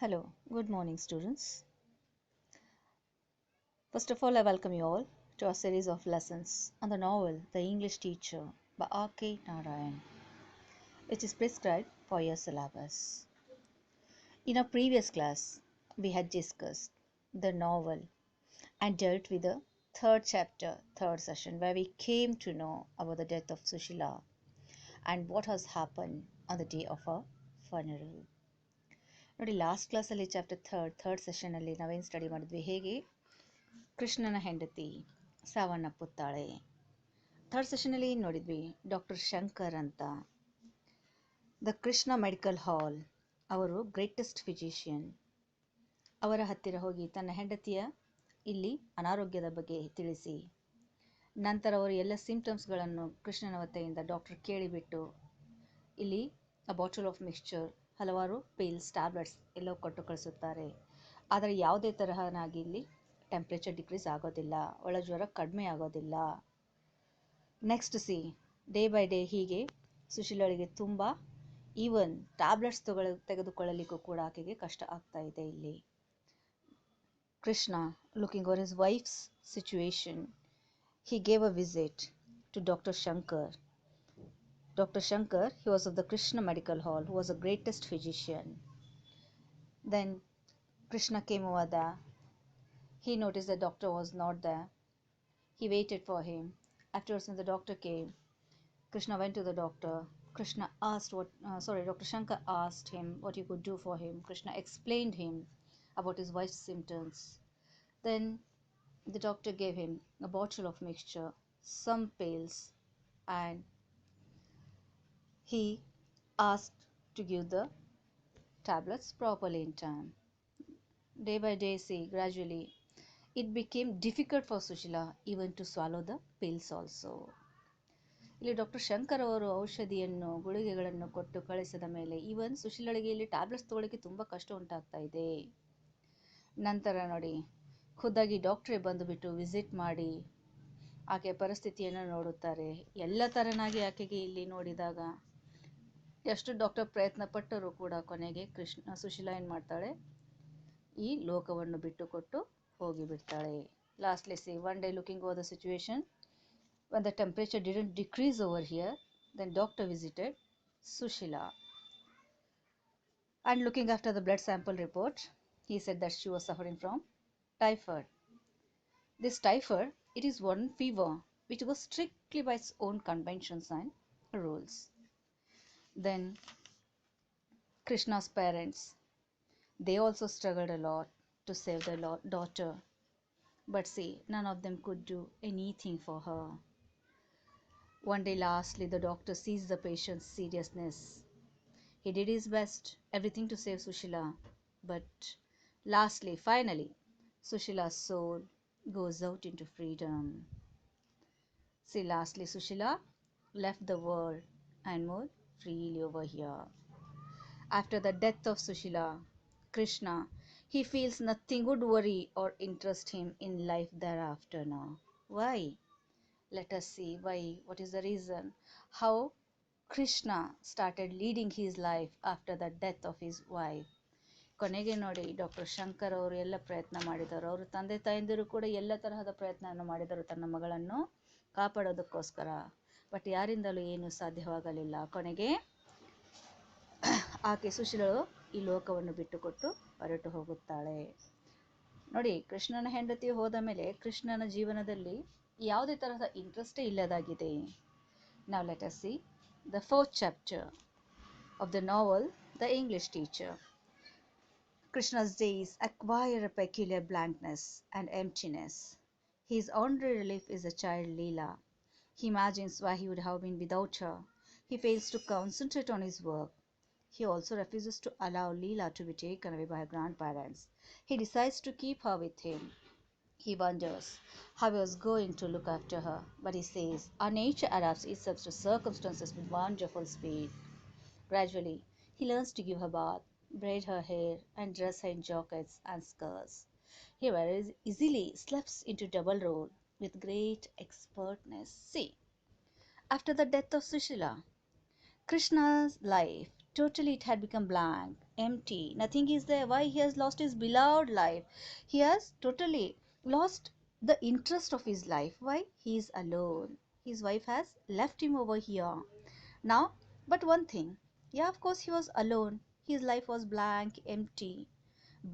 Hello, good morning, students. First of all, I welcome you all to our series of lessons on the novel The English Teacher by R.K. Narayan, which is prescribed for your syllabus. In our previous class, we had discussed the novel and dealt with the third chapter, third session, where we came to know about the death of Sushila and what has happened on the day of her funeral. ನೋಡಿ last ಕ್ಲಾಸಲ್ಲಿ chapter third ಸೆಷನಲ್ಲಿ ನಾವೇನು study ಮಾಡಿದ್ವಿ, ಹೇಗೆ ಕೃಷ್ಣನ ಹೆಂಡತಿ ಸಾವನ್ನಪ್ಪುತ್ತಾಳೆ. Third ಸೆಷನಲ್ಲಿ ಏನು ನೋಡಿದ್ವಿ, doctor Shankar ಅಂತ ದ ಕೃಷ್ಣ ಮೆಡಿಕಲ್ ಹಾಲ್ ಅವರು ಗ್ರೇಟೆಸ್ಟ್ ಫಿಜಿಷಿಯನ್ ಅವರ ಹತ್ತಿರ ಹೋಗಿ ತನ್ನ ಹೆಂಡತಿಯ ಇಲ್ಲಿ ಅನಾರೋಗ್ಯದ ಬಗ್ಗೆ ತಿಳಿಸಿ, ನಂತರ ಅವರು ಎಲ್ಲ ಸಿಂಪ್ಟಮ್ಸ್ಗಳನ್ನು ಕೃಷ್ಣನ ವತಿಯಿಂದ ಡಾಕ್ಟರ್ ಕೇಳಿಬಿಟ್ಟು ಇಲ್ಲಿ ಅ ಬಾಟಲ್ ಆಫ್ ಮಿಕ್ಸ್ಚರ್, ಹಲವಾರು ಪಿಲ್ಸ್, ಟ್ಯಾಬ್ಲೆಟ್ಸ್ ಎಲ್ಲವೂ ಕೊಟ್ಟು ಕಳಿಸುತ್ತಾರೆ. ಆದರೆ ಯಾವುದೇ ತರಹನಾಗಿ ಇಲ್ಲಿ ಟೆಂಪ್ರೇಚರ್ ಡಿಕ್ರೀಸ್ ಆಗೋದಿಲ್ಲ, ಒಳಜ್ವರ ಕಡಿಮೆ ಆಗೋದಿಲ್ಲ. ನೆಕ್ಸ್ಟ್ ಡೇ ಬೈ ಡೇ ಹೀಗೆ ಸುಶೀಲಳಿಗೆ ತುಂಬ ಈವನ್ ಟ್ಯಾಬ್ಲೆಟ್ಸ್ ತೆಗೆದುಕೊಳ್ಳಲಿಕ್ಕೂ ಕೂಡ ಆಕೆಗೆ ಕಷ್ಟ ಆಗ್ತಾ ಇದೆ. ಇಲ್ಲಿ Krishna looking over his wives situation, he gave a visit to Dr. Shankar. Dr. Shankar, he was of the Krishna Medical Hall, who was the greatest physician. Then Krishna came over there. He noticed the doctor was not there. He waited for him. Afterwards, when the doctor came, Krishna went to the doctor. Krishna asked Dr. Shankar asked him what he could do for him. Krishna explained him about his wife's symptoms. Then the doctor gave him a bottle of mixture, some pills, and he asked to give the tablets properly in time. Day by day, gradually, it became difficult for Sushila even to swallow the pills also. ಇಲ್ಲಿ doctor Shankar ಅವರು ಔಷಧಿಯನ್ನು, ಗುಳಿಗೆಗಳನ್ನು ಕೊಟ್ಟು ಕಳಿಸಿದ ಮೇಲೆ even ಸುಶೀಲಳಿಗೆ ಇಲ್ಲಿ tablets ತೊಗೊಳ್ಳೋಕ್ಕೆ ತುಂಬ ಕಷ್ಟ ಉಂಟಾಗ್ತಾ ಇದೆ. ನಂತರ ನೋಡಿ, ಖುದ್ದಾಗಿ ಡಾಕ್ಟ್ರೇ ಬಂದುಬಿಟ್ಟು ವಿಸಿಟ್ ಮಾಡಿ ಆಕೆಯ ಪರಿಸ್ಥಿತಿಯನ್ನು ನೋಡುತ್ತಾರೆ. ಎಲ್ಲ ಥರನಾಗಿ ಆಕೆಗೆ ಇಲ್ಲಿ ನೋಡಿದಾಗ ಎಷ್ಟು ಡಾಕ್ಟರ್ ಪ್ರಯತ್ನ ಪಟ್ಟರೂ ಕೂಡ ಕೊನೆಗೆ ಸುಶೀಲಾ ಏನು ಮಾಡ್ತಾಳೆ, ಈ ಲೋಕವನ್ನು ಬಿಟ್ಟುಕೊಟ್ಟು ಹೋಗಿಬಿಡ್ತಾಳೆ. Lastly one day looking over the situation, when the temperature didn't decrease over here, then doctor visited Sushila. And looking after the blood sample report, he said that she was suffering from typhoid. This typhoid, it is one fever which goes strictly by its own conventions and rules. Then Krishna's parents, they also struggled a lot to save their daughter, but none of them could do anything for her. One day, lastly, the doctor sees the patient's seriousness. He did his best, everything to save Sushila, but lastly, finally, Sushila's soul goes out into freedom. Lastly, Sushila left the world and moved freely over here. After the death of Sushila, Krishna, he feels nothing would worry or interest him in life thereafter now. Why? Let us see why. What is the reason? How Krishna started leading his life after the death of his wife. ಕೊನೆಗೆ ನೋಡಿ, doctor Shankar ಅವರು ಎಲ್ಲ ಪ್ರಯತ್ನ ಮಾಡಿದರು. ಅವರು ತಂದೆ ತಾಯಂದಿರು ಕೂಡ ಎಲ್ಲ ತರಹದ ಪ್ರಯತ್ನವನ್ನು ಮಾಡಿದರು ತನ್ನ ಮಗಳನ್ನು ಕಾಪಾಡೋದಕ್ಕೋಸ್ಕರ, ಬಟ್ ಯಾರಿಂದಲೂ ಏನೂ ಸಾಧ್ಯವಾಗಲಿಲ್ಲ. ಕೊನೆಗೆ ಆಕೆ ಸುಶೀಲಳು ಈ ಲೋಕವನ್ನು ಬಿಟ್ಟುಕೊಟ್ಟು ಹೊರಟು ಹೋಗುತ್ತಾಳೆ. ನೋಡಿ, ಕೃಷ್ಣನ ಹೆಂಡತಿ ಹೋದ ಮೇಲೆ ಕೃಷ್ಣನ ಜೀವನದಲ್ಲಿ ಯಾವುದೇ ತರಹದ ಇಂಟ್ರೆಸ್ಟೇ ಇಲ್ಲದಾಗಿದೆ. Now let us see the fourth chapter of the novel The English Teacher. Krishna's days acquire a peculiar blankness and emptiness. His only relief is the child Leela. He imagines why he would have been without her. He fails to concentrate on his work. He also refuses to allow Leela to be taken away by her grandparents. He decides to keep her with him. He wonders how he was going to look after her, but he says our nature adapts itself to circumstances with wonderful speed. Gradually, he learns to give her bath, braid her hair, and dress her in jackets and skirts. He very easily slips into double role with great expertness. After the death of Sushila, Krishna's life totally it had become blank, empty. Nothing is there. Why? He has lost his beloved life. He has totally lost the interest of his life. Why? He is alone. His wife has left him over here. Now, but one thing, yeah, of course, he was alone. His life was blank, empty.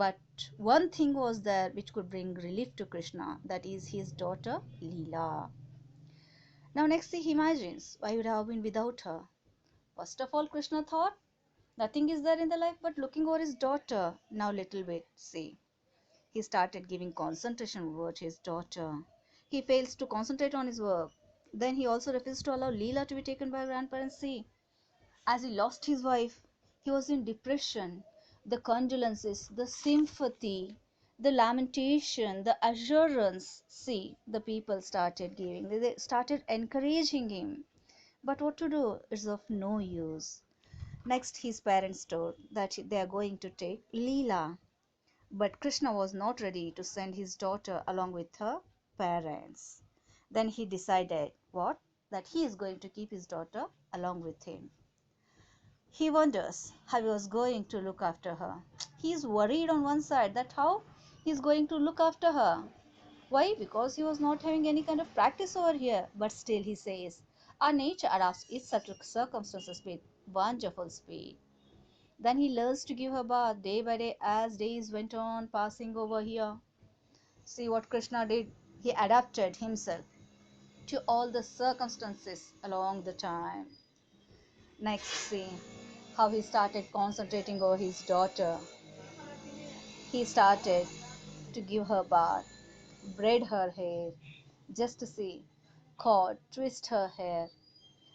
But one thing was there which could bring relief to Krishna, that is his daughter Leela. Now, next he imagines why would have been without her. First of all, Krishna thought nothing is there in the life but looking over his daughter. Now, little bit, see, he started giving concentration over his daughter. He fails to concentrate on his work. Then he also refuses to allow Leela to be taken by her grandparents. See, as he lost his wife, he was in depression. The condolences, the sympathy, the lamentation, the assurance, see, the people started giving. They started encouraging him. But what to do? It's of no use. Next, his parents told that they are going to take Leela. But Krishna was not ready to send his daughter along with her parents. Then he decided what? That he is going to keep his daughter along with him. He wonders how he was going to look after her. He is worried on one side that how he is going to look after her. Why? Because he was not having any kind of practice over here. But still he says, our nature adapts its circumstances with wonderful speed. Then he learns to give her bath day by day as days went on passing over here. See what Krishna did? He adapted himself to all the circumstances along the time. Next, see how he started concentrating over his daughter. He started to give her bath, braid her hair, just to see, cord, twist her hair.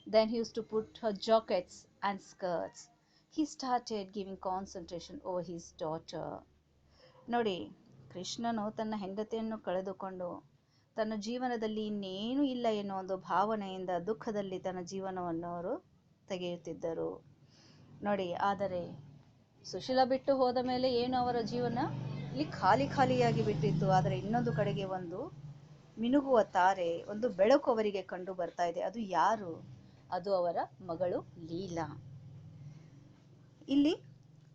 Then he used to put her jackets and skirts. He started giving concentration over his daughter. ನೋಡಿ, ಕೃಷ್ಣನು ತನ್ನ ಹೆಂಡತಿಯನ್ನು ಕಳೆದುಕೊಂಡು ತನ್ನ ಜೀವನದಲ್ಲಿ ಇನ್ನೇನು ಇಲ್ಲ ಎನ್ನುವ ಒಂದು ಭಾವನೆಯಿಂದ ದುಃಖದಲ್ಲಿ ತನ್ನ ಜೀವನವನ್ನು ಅವರು ತೆಗೆಯುತ್ತಿದ್ದರು. ನೋಡಿ, ಆದರೆ ಸುಶೀಲ ಬಿಟ್ಟು ಹೋದ ಮೇಲೆ ಏನು ಅವರ ಜೀವನ ಇಲ್ಲಿ ಖಾಲಿ ಖಾಲಿಯಾಗಿ ಬಿಟ್ಟಿತ್ತು. ಆದರೆ ಇನ್ನೊಂದು ಕಡೆಗೆ ಒಂದು ಮಿನುಗುವ ತಾರೆ, ಒಂದು ಬೆಳಕು ಅವರಿಗೆ ಕಂಡು ಬರ್ತಾ ಇದೆ. ಅದು ಯಾರು? ಅದು ಅವರ ಮಗಳು ಲೀಲಾ. ಇಲ್ಲಿ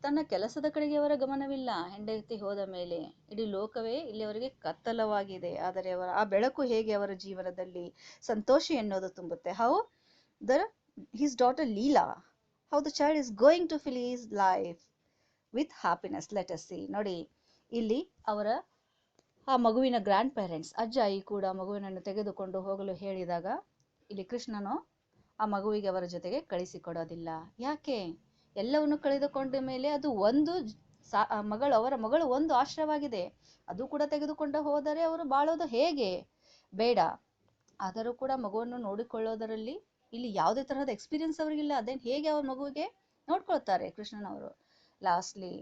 ತನ್ನ ಕೆಲಸದ ಕಡೆಗೆ ಅವರ ಗಮನವಿಲ್ಲ. ಹೆಂಡತಿ ಹೋದ ಮೇಲೆ ಇಡೀ ಲೋಕವೇ ಇಲ್ಲಿಯವರೆಗೆ ಕತ್ತಲವಾಗಿದೆ. ಆದರೆ ಅವರ ಆ ಬೆಳಕು ಹೇಗೆ ಅವರ ಜೀವನದಲ್ಲಿ ಸಂತೋಷ ಎನ್ನುವುದು ತುಂಬುತ್ತೆ. How his daughter Leela, how the child is going to fill his life with happiness. Let us see. ನೋಡಿ, ಇಲ್ಲಿ ಅವರ ಆ ಮಗುವಿನ ಗ್ರ್ಯಾಂಡ್ ಪೇರೆಂಟ್ಸ್, ಅಜ್ಜ ಆಯಿ ಕೂಡ ಮಗುವಿನನ್ನು ತೆಗೆದುಕೊಂಡು ಹೋಗಲು ಹೇಳಿದಾಗ ಇಲ್ಲಿ ಕೃಷ್ಣನು ಆ ಮಗುವಿಗೆ ಅವರ ಜೊತೆಗೆ ಕಳಿಸಿಕೊಡೋದಿಲ್ಲ. ಯಾಕೆ? ಎಲ್ಲವನ್ನು ಕಳೆದುಕೊಂಡ ಮೇಲೆ ಅದು ಒಂದು ಅವರ ಮಗಳು ಒಂದು ಆಶ್ರಯವಾಗಿದೆ, ಅದು ಕೂಡ ತೆಗೆದುಕೊಂಡು ಹೋದರೆ ಅವರು ಬಾಳೋದು ಹೇಗೆ? ಬೇಡ. ಆದರೂ ಕೂಡ ಮಗುವನ್ನು ನೋಡಿಕೊಳ್ಳೋದರಲ್ಲಿ ಇಲ್ಲಿ ಯಾವುದೇ ತರಹದ ಎಕ್ಸ್ಪೀರಿಯನ್ಸ್ ಅವರಿಗಿಲ್ಲ. ಅದೇನು ಹೇಗೆ ಅವ್ರ ಮಗುವಿಗೆ ನೋಡ್ಕೊಳ್ತಾರೆ ಕೃಷ್ಣನವರು? ಲಾಸ್ಟ್ಲಿ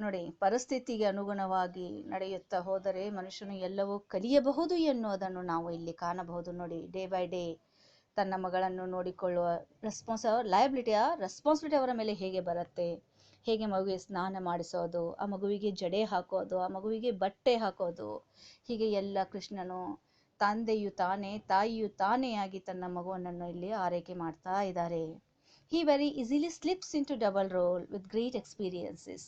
ನೋಡಿ, ಪರಿಸ್ಥಿತಿಗೆ ಅನುಗುಣವಾಗಿ ನಡೆಯುತ್ತಾ ಹೋದರೆ ಮನುಷ್ಯನು ಎಲ್ಲವೂ ಕಲಿಯಬಹುದು ಎನ್ನುವುದನ್ನು ನಾವು ಇಲ್ಲಿ ಕಾಣಬಹುದು. ನೋಡಿ, ಡೇ ಬೈ ಡೇ ತನ್ನ ಮಗಳನ್ನು ನೋಡಿಕೊಳ್ಳುವ ರೆಸ್ಪಾನ್ಸಿಬಿಲಿಟಿ ಅವರ ಮೇಲೆ ಹೇಗೆ ಬರುತ್ತೆ, ಹೇಗೆ ಮಗುವಿಗೆ ಸ್ನಾನ ಮಾಡಿಸೋದು, ಆ ಮಗುವಿಗೆ ಜಡೆ ಹಾಕೋದು, ಆ ಮಗುವಿಗೆ ಬಟ್ಟೆ ಹಾಕೋದು, ಹೀಗೆ ಎಲ್ಲ ಕೃಷ್ಣನು ತಂದೆಯು ತಾನೇ ತಾಯಿಯು ತಾನೇ ಆಗಿ ತನ್ನ ಮಗುವನ್ನು ಇಲ್ಲಿ ಆರೈಕೆ ಮಾಡ್ತಾ ಇದ್ದಾರೆ. He very easily slips into double role with great experiences.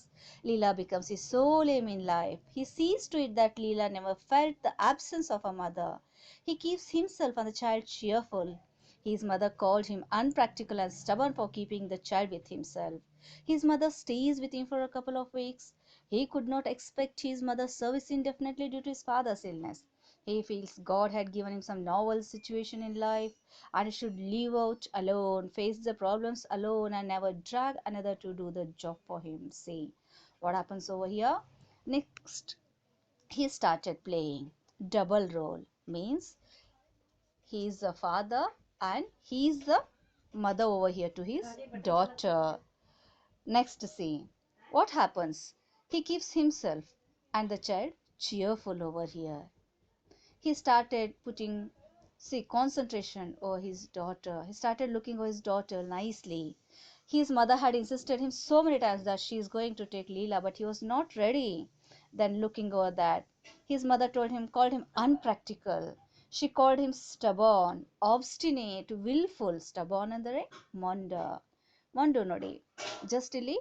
Leela becomes his sole aim in life. He sees to it that Leela never felt the absence of her mother. He keeps himself and the child cheerful. His mother called him unpractical and stubborn for keeping the child with himself. His mother stays with him for a couple of weeks. He could not expect his mother's service indefinitely due to his father's illness. He feels God had given him some novel situation in life and he should live out alone, face the problems alone and never drag another to do the job for him. See what happens over here. Next, he started playing double role. Means he is the father and he is the mother over here to his daughter. Next, see what happens. He keeps himself and the child cheerful over here. He started putting concentration over his daughter. He started looking over his daughter nicely. His mother had insisted him so many times that she is going to take Leela, but he was not ready. Then looking over that, his mother called him unpractical. She called him stubborn, obstinate, willful. Stubborn ಅಂದರೆ ಮೊಂಡು ನೋಡಿ. Just ಇಲ್ಲಿ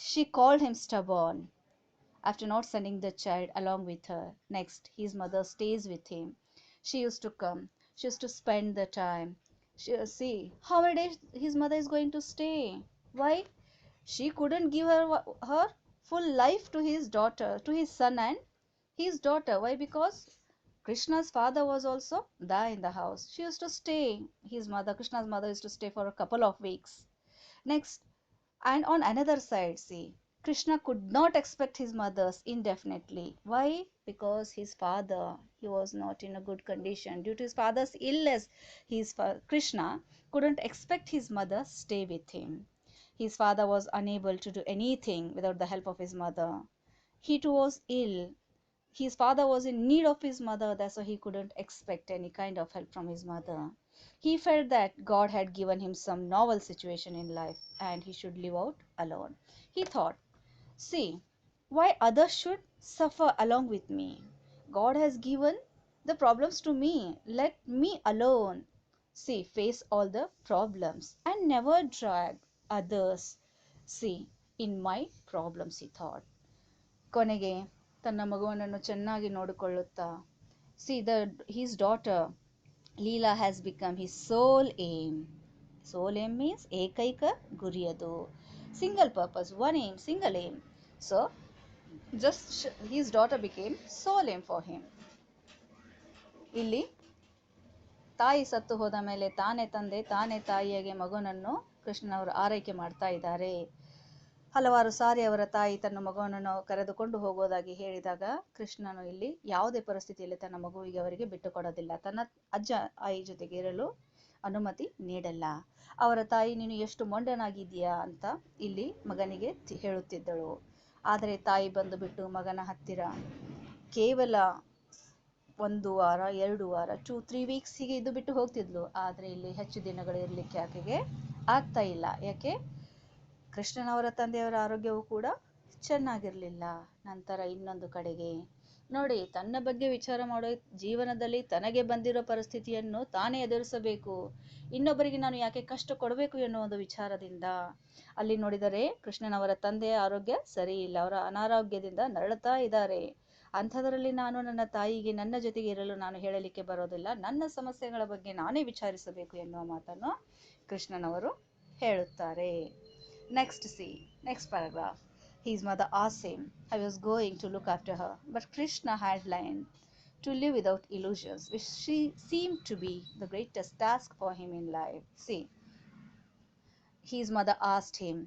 She called him stubborn after not sending the child along with her. Next, his mother stays with him. She used to come. She used to spend the time. See how many days his mother is going to stay. Why? She couldn't give her full life to his daughter, to his son and his daughter. Why? Because Krishna's father was also there in the house. She used to stay. Krishna's mother used to stay for a couple of weeks. Next, and on another side, see, Krishna could not expect his mothers indefinitely. Why? Because his father, he was not in a good condition. Due to his father's illness, Krishna couldn't expect his mother stay with him. His father was unable to do anything without the help of his mother. He too was ill. His father was in need of his mother, that's why he couldn't expect any kind of help from his mother. He felt that God had given him some novel situation in life and he should live out alone. He thought, see, why others should suffer along with me? God has given the problems to me. Let me alone, see, face all the problems and never drag others, see, in my problems, he thought. ಕೊನೆಗೆ ತನ್ನ ಮಗುವನನ್ನು ಚೆನ್ನಾಗಿ ನೋಡಿಕೊಳ್ಳುತ್ತಾ C his daughter Leela has become his sole aim. Sole aim means ಏಕೈಕ ಗುರಿಯದು. Single purpose, one aim, single aim. So his daughter became sole aim for him. ಇಲ್ಲಿ ತಾಯಿ ಸತ್ತು ಹೋದ ಮೇಲೆ ತಾನೇ ತಂದೆ ತಾನೇ ತಾಯಿಯಾಗಿ ಮಗುನನ್ನು ಕೃಷ್ಣನವರು ಆರೈಕೆ ಮಾಡ್ತಾ ಇದ್ದಾರೆ. ಹಲವಾರು ಸಾರಿ ಅವರ ತಾಯಿ ತನ್ನ ಮಗುವನ್ನು ಕರೆದುಕೊಂಡು ಹೋಗೋದಾಗಿ ಹೇಳಿದಾಗ ಕೃಷ್ಣನು ಇಲ್ಲಿ ಯಾವುದೇ ಪರಿಸ್ಥಿತಿಯಲ್ಲಿ ತನ್ನ ಮಗುವಿಗೆ ಅವರಿಗೆ ಬಿಟ್ಟು ಕೊಡೋದಿಲ್ಲ. ತನ್ನ ಅಜ್ಜ ಆಯಿ ಜೊತೆಗೆ ಇರಲು ಅನುಮತಿ ನೀಡಲ್ಲ. ಅವರ ತಾಯಿ ನೀನು ಎಷ್ಟು ಮೊಂಡನಾಗಿದ್ದೀಯಾ ಅಂತ ಇಲ್ಲಿ ಮಗನಿಗೆ ಹೇಳುತ್ತಿದ್ದಳು. ಆದರೆ ತಾಯಿ ಬಂದು ಬಿಟ್ಟು ಮಗನ ಹತ್ತಿರ ಕೇವಲ 1 ವಾರ 2 ವಾರ 2-3 ವೀಕ್ಸ್ ಹೀಗೆ ಇದು ಬಿಟ್ಟು ಹೋಗ್ತಿದ್ಲು. ಆದರೆ ಇಲ್ಲಿ ಹೆಚ್ಚು ದಿನಗಳು ಇರಲಿಕ್ಕೆ ಆಕೆಗೆ ಆಗ್ತಾ ಇಲ್ಲ. ಯಾಕೆ? ಕೃಷ್ಣನವರ ತಂದೆಯವರ ಆರೋಗ್ಯವೂ ಕೂಡ ಚೆನ್ನಾಗಿರಲಿಲ್ಲ. ನಂತರ ಇನ್ನೊಂದು ಕಡೆಗೆ ನೋಡಿ, ತನ್ನ ಬಗ್ಗೆ ವಿಚಾರ ಮಾಡೋ ಜೀವನದಲ್ಲಿ ತನಗೆ ಬಂದಿರೋ ಪರಿಸ್ಥಿತಿಯನ್ನು ತಾನೇ ಎದುರಿಸಬೇಕು, ಇನ್ನೊಬ್ಬರಿಗೆ ನಾನು ಯಾಕೆ ಕಷ್ಟ ಕೊಡಬೇಕು ಎನ್ನುವ ಒಂದು ವಿಚಾರದಿಂದ ಅಲ್ಲಿ ನೋಡಿದರೆ ಕೃಷ್ಣನವರ ತಂದೆಯ ಆರೋಗ್ಯ ಸರಿ ಇಲ್ಲ, ಅವರ ಅನಾರೋಗ್ಯದಿಂದ ನರಳುತ್ತಾ ಇದ್ದಾರೆ. ಅಂಥದರಲ್ಲಿ ನಾನು ನನ್ನ ತಾಯಿಗೆ ನನ್ನ ಜೊತೆಗೆ ಇರಲು ನಾನು ಹೇಳಲಿಕ್ಕೆ ಬರೋದಿಲ್ಲ, ನನ್ನ ಸಮಸ್ಯೆಗಳ ಬಗ್ಗೆ ನಾನೇ ವಿಚಾರಿಸಬೇಕು ಎನ್ನುವ ಮಾತನ್ನು ಕೃಷ್ಣನವರು ಹೇಳುತ್ತಾರೆ. Next paragraph. His mother asked him how he was going to look after her, but Krishna had learned to live without illusions, which seemed to be the greatest task for him in life. See, his mother asked him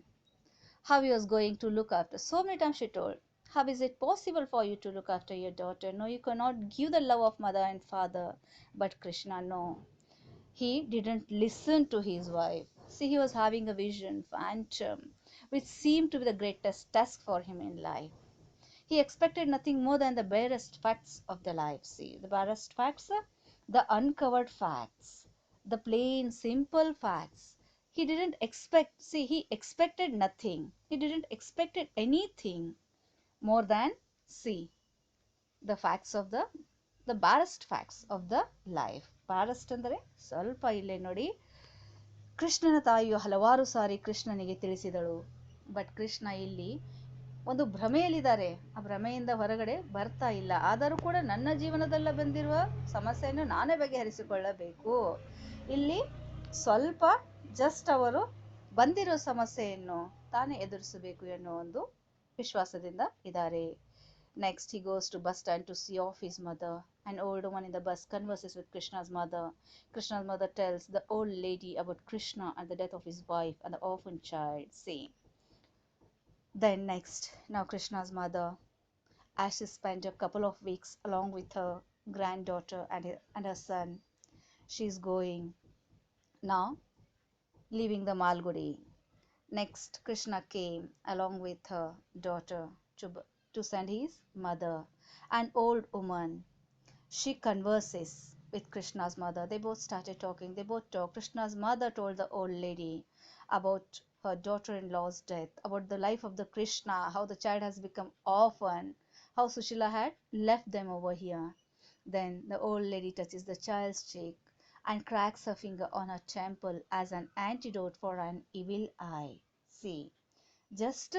how he was going to look after. So many times she told, how is it possible for you to look after your daughter? No, you cannot give the love of mother and father. But Krishna, no. He didn't listen to his wife. See, he was having a vision, phantom, which seemed to be the greatest task for him in life. He expected nothing more than the barest facts of the life. See, the barest facts, the uncovered facts, the plain, simple facts. He didn't expect, see, he expected nothing. He didn't expected anything more than, see, the facts of the barest facts of the life. Barest ಅಂದರೆ ಸ್ವಲ್ಪ ಇಲ್ಲೇ ನೋಡಿ, ಕೃಷ್ಣನ ತಾಯಿಯು ಹಲವಾರು ಸಾರಿ ಕೃಷ್ಣನಿಗೆ ತಿಳಿಸಿದಳು. But Krishna ಇಲ್ಲಿ ಒಂದು ಭ್ರಮೆಯಲ್ಲಿದ್ದಾರೆ, ಆ ಭ್ರಮೆಯಿಂದ ಹೊರಗಡೆ ಬರ್ತಾ ಇಲ್ಲ. ಆದರೂ ಕೂಡ ನನ್ನ ಜೀವನದಲ್ಲಿ ಬಂದಿರುವ ಸಮಸ್ಯೆಯನ್ನು ನಾನೇ ಬಗೆಹರಿಸಿಕೊಳ್ಳಬೇಕು. ಇಲ್ಲಿ ಸ್ವಲ್ಪ ಜಸ್ಟ್ ಅವರು ಬಂದಿರೋ ಸಮಸ್ಯೆಯನ್ನು ತಾನೇ ಎದುರಿಸಬೇಕು ಎನ್ನುವ ಒಂದು ವಿಶ್ವಾಸದಿಂದ ಇದ್ದಾರೆ. Next, he goes to bus stand to see off his mother. An old woman in the bus converses with Krishna's mother. Krishna's mother tells the old lady about Krishna and the death of his wife and the orphan child. See. Then next, now Krishna's mother, as she spent a couple of weeks along with her granddaughter and her son, she's going now, leaving the Malgudi. Next, Krishna came along with her daughter to send his mother, an old woman. She converses with Krishna's mother. They both started talking. They both talked. Krishna's mother told the old lady about her daughter-in-law's death, about the life of the Krishna, how the child has become orphan, how Sushila had left them over here. Then the old lady touches the child's cheek and cracks her finger on her temple as an antidote for an evil eye. See, Just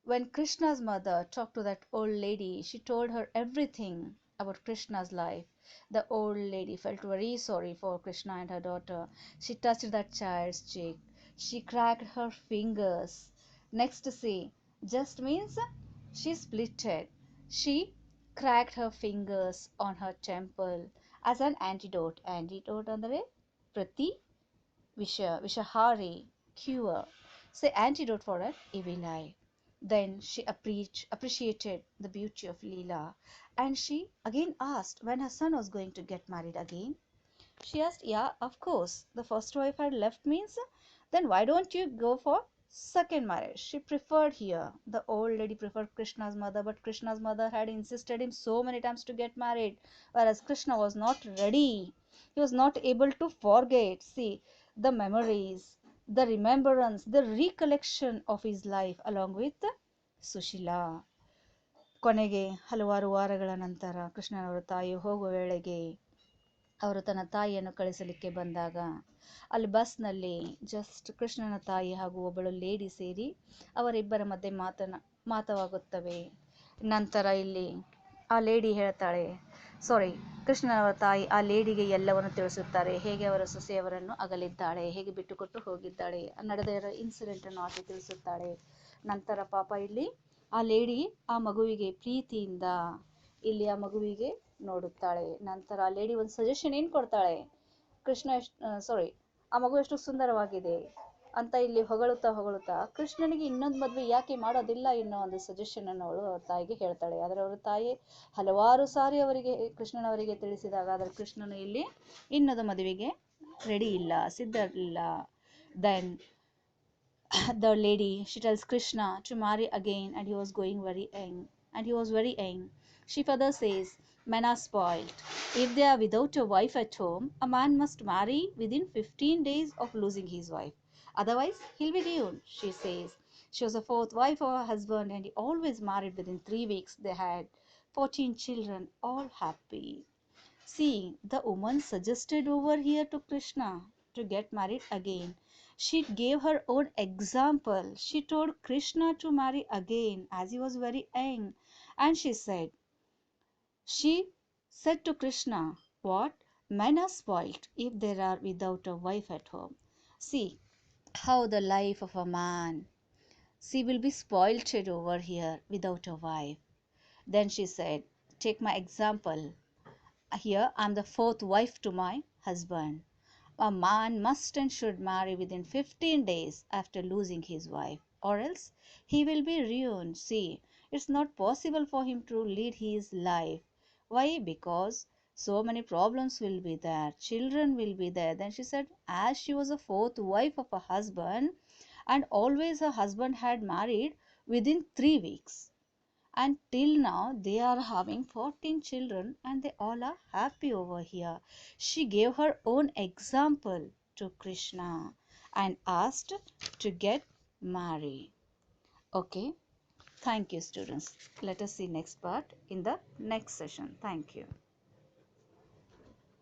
when Krishna's mother talked to that old lady, she told her everything about Krishna's life. The old lady felt very sorry for Krishna and her daughter. She touched that child's cheek. She cracked her fingers. Next to say, just means she splitted. She cracked her fingers on her temple as an antidote. Antidote ಅಂದರೆ ಪ್ರತಿ Vishahari, cure, say antidote for an evil eye. Then she appreciated the beauty of Leela, and she again asked when her son was going to get married again. She asked, yeah, of course, the first wife had left means, then why don't you go for second marriage? She preferred here. The old lady preferred Krishna's mother, but Krishna's mother had insisted him so many times to get married, whereas Krishna was not ready. He was not able to forget. See, the memories, the remembrance, the recollection of his life along with Sushila. ಕೊನೆಗೆ ಹಲವಾರು ವಾರಗಳ ನಂತರ ಕೃಷ್ಣನವರ ತಾಯಿ ಹೋಗುವ ವೇಳೆಗೆ ಅವರು ತನ್ನ ತಾಯಿಯನ್ನು ಕಳಿಸಲಿಕ್ಕೆ ಬಂದಾಗ ಅಲ್ಲಿ ಬಸ್ನಲ್ಲಿ ಜಸ್ಟ್ ಕೃಷ್ಣನ ತಾಯಿ ಹಾಗೂ ಒಬ್ಬಳು ಲೇಡಿ ಸೇರಿ ಅವರಿಬ್ಬರ ಮಧ್ಯೆ ಮಾತವಾಗುತ್ತವೆ. ನಂತರ ಇಲ್ಲಿ ಆ ಲೇಡಿ ಹೇಳ್ತಾಳೆ, ಸಾರಿ, ಕೃಷ್ಣನವರ ತಾಯಿ ಆ ಲೇಡಿಗೆ ಎಲ್ಲವನ್ನು ತಿಳಿಸುತ್ತಾರೆ. ಹೇಗೆ ಅವರ ಸೊಸೆಯವರನ್ನು ಅಗಲಿದ್ದಾಳೆ, ಹೇಗೆ ಬಿಟ್ಟುಕೊಟ್ಟು ಹೋಗಿದ್ದಾಳೆ, ನಡೆದ ಇನ್ಸಿಡೆಂಟನ್ನು ಆಕೆ ತಿಳಿಸುತ್ತಾಳೆ. ನಂತರ ಪಾಪ ಇಲ್ಲಿ ಆ ಲೇಡಿ ಆ ಮಗುವಿಗೆ ಪ್ರೀತಿಯಿಂದ ಇಲ್ಲಿ ಆ ಮಗುವಿಗೆ ನೋಡುತ್ತಾಳೆ. ನಂತರ ಆ ಲೇಡಿ ಒಂದು ಸಜೆಷನ್ ಏನು ಕೊಡ್ತಾಳೆ, ಕೃಷ್ಣ ಸಾರಿ ಆ ಮಗು ಎಷ್ಟು ಸುಂದರವಾಗಿದೆ ಅಂತ ಇಲ್ಲಿ ಹೊಗಳುತ್ತಾ ಕೃಷ್ಣನಿಗೆ ಇನ್ನೊಂದು ಮದುವೆ ಯಾಕೆ ಮಾಡೋದಿಲ್ಲ ಎನ್ನೋ ಒಂದು ಸಜೆಷನ್ ಅನ್ನು ಅವಳು ಅವ್ರ ತಾಯಿಗೆ ಹೇಳ್ತಾಳೆ. ಆದರೆ ಅವರ ತಾಯಿ ಹಲವಾರು ಸಾರಿ ಅವರಿಗೆ ಕೃಷ್ಣನವರಿಗೆ ತಿಳಿಸಿದಾಗ ಆದರೆ ಕೃಷ್ಣನು ಇಲ್ಲಿ ಇನ್ನೊಂದು ಮದುವೆಗೆ ರೆಡಿ ಇಲ್ಲ, ಸಿದ್ಧ ಇಲ್ಲ. Then the lady, she tells Krishna to marry again, and he was going very young, and he was very young. She further says, men are spoiled. If they are without a wife at home, a man must marry within 15 days of losing his wife. Otherwise, he'll be ruined, she says. She was the fourth wife of her husband, and he always married within 3 weeks. They had 14 children, all happy. See, the woman suggested over here to Krishna to get married again. She gave her own example. She told Krishna to marry again as he was very young. And she said to Krishna, what? Men are spoilt if they are without a wife at home. See how the life of a man, she will be spoiled over here without a wife. Then she said, take my example. Here I am the fourth wife to my husband. A man must and should marry within 15 days after losing his wife, or else he will be ruined. See, it's not possible for him to lead his life. Why? Because so many problems will be there, children will be there. Then she said, as she was a fourth wife of a husband, and always her husband had married within 3 weeks. And till now they are having 14 children and they all are happy over here. She gave her own example to Krishna and asked to get married. Okay, thank you students. Let us see next part in the next session. Thank you.